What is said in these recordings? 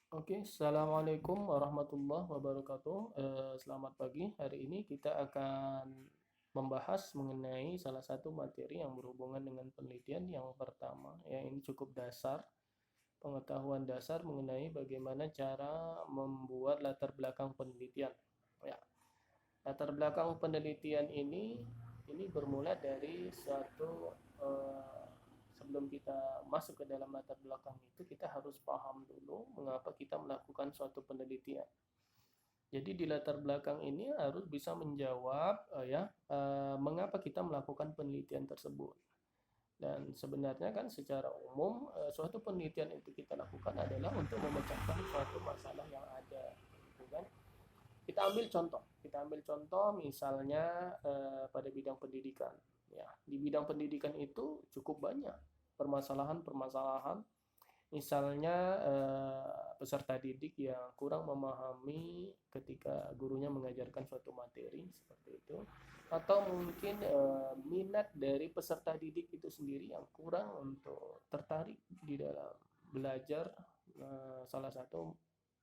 Oke, Assalamualaikum warahmatullahi wabarakatuh. Selamat pagi. Hari ini kita akan membahas mengenai salah satu materi yang berhubungan dengan penelitian yang pertama, yang ini cukup dasar, pengetahuan dasar mengenai bagaimana cara membuat latar belakang penelitian. Ya, latar belakang penelitian ini bermula dari suatu sebelum kita masuk ke dalam latar belakang itu kita harus paham dulu mengapa kita melakukan suatu penelitian. Jadi di latar belakang ini harus bisa menjawab mengapa kita melakukan penelitian tersebut. Dan sebenarnya kan secara umum suatu penelitian itu kita lakukan adalah untuk memecahkan suatu masalah yang ada, gitu kan? Kita ambil contoh misalnya pada bidang pendidikan. Ya, di bidang pendidikan itu cukup banyak permasalahan-permasalahan. Misalnya peserta didik yang kurang memahami ketika gurunya mengajarkan suatu materi seperti itu, atau mungkin minat dari peserta didik itu sendiri yang kurang untuk tertarik di dalam belajar salah satu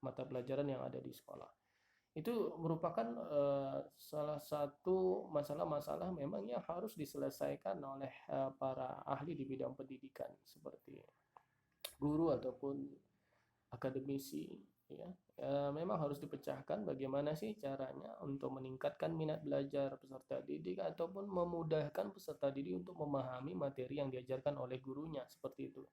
mata pelajaran yang ada di sekolah. Itu merupakan salah satu masalah-masalah memang yang harus diselesaikan oleh para ahli di bidang pendidikan seperti guru ataupun akademisi, ya. Memang harus dipecahkan bagaimana sih caranya untuk meningkatkan minat belajar peserta didik ataupun memudahkan peserta didik untuk memahami materi yang diajarkan oleh gurunya seperti itu.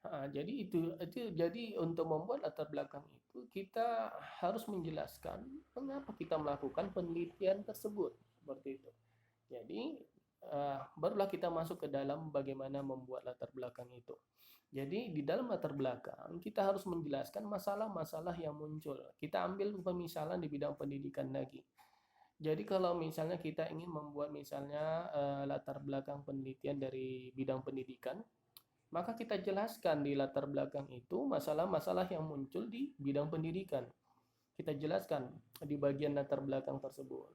Jadi itu jadi untuk membuat latar belakang itu kita harus menjelaskan mengapa kita melakukan penelitian tersebut seperti itu. Jadi barulah kita masuk ke dalam bagaimana membuat latar belakang itu. Jadi di dalam latar belakang kita harus menjelaskan masalah-masalah yang muncul. Kita ambil pemisalan di bidang pendidikan lagi. Jadi kalau misalnya kita ingin membuat misalnya latar belakang penelitian dari bidang pendidikan, maka kita jelaskan di latar belakang itu masalah-masalah yang muncul di bidang pendidikan. Kita jelaskan di bagian latar belakang tersebut.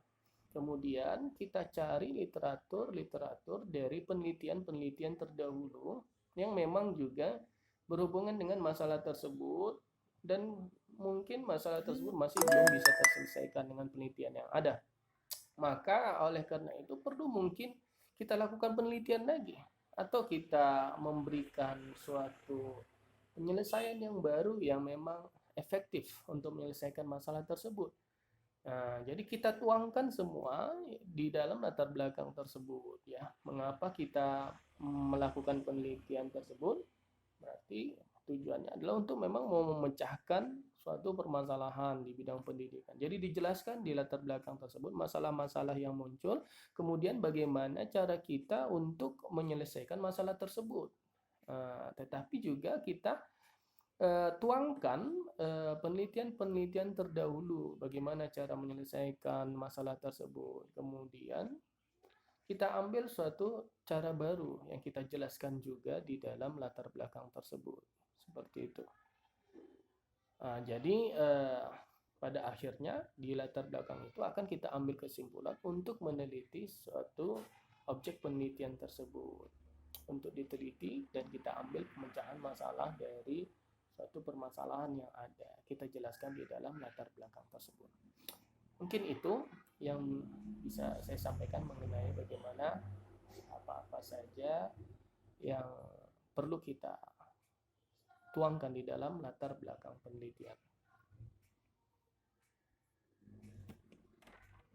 Kemudian kita cari literatur-literatur dari penelitian-penelitian terdahulu yang memang juga berhubungan dengan masalah tersebut dan mungkin masalah tersebut masih belum bisa terselesaikan dengan penelitian yang ada. Maka oleh karena itu perlu mungkin kita lakukan penelitian lagi atau kita memberikan suatu penyelesaian yang baru yang memang efektif untuk menyelesaikan masalah tersebut. Nah, jadi kita tuangkan semua di dalam latar belakang tersebut ya. Mengapa kita melakukan penelitian tersebut? Berarti tujuannya adalah untuk memang mau memecahkan suatu permasalahan di bidang pendidikan. Jadi dijelaskan di latar belakang tersebut masalah-masalah yang muncul, kemudian bagaimana cara kita untuk menyelesaikan masalah tersebut. Tetapi juga kita tuangkan penelitian-penelitian terdahulu, bagaimana cara menyelesaikan masalah tersebut. Kemudian kita ambil suatu cara baru yang kita jelaskan juga di dalam latar belakang tersebut. Seperti itu. Jadi pada akhirnya di latar belakang itu akan kita ambil kesimpulan untuk meneliti suatu objek penelitian tersebut. Untuk diteliti dan kita ambil pemecahan masalah dari suatu permasalahan yang ada. Kita jelaskan di dalam latar belakang tersebut. Mungkin itu yang bisa saya sampaikan mengenai bagaimana apa-apa saja yang perlu kita tuangkan di dalam latar belakang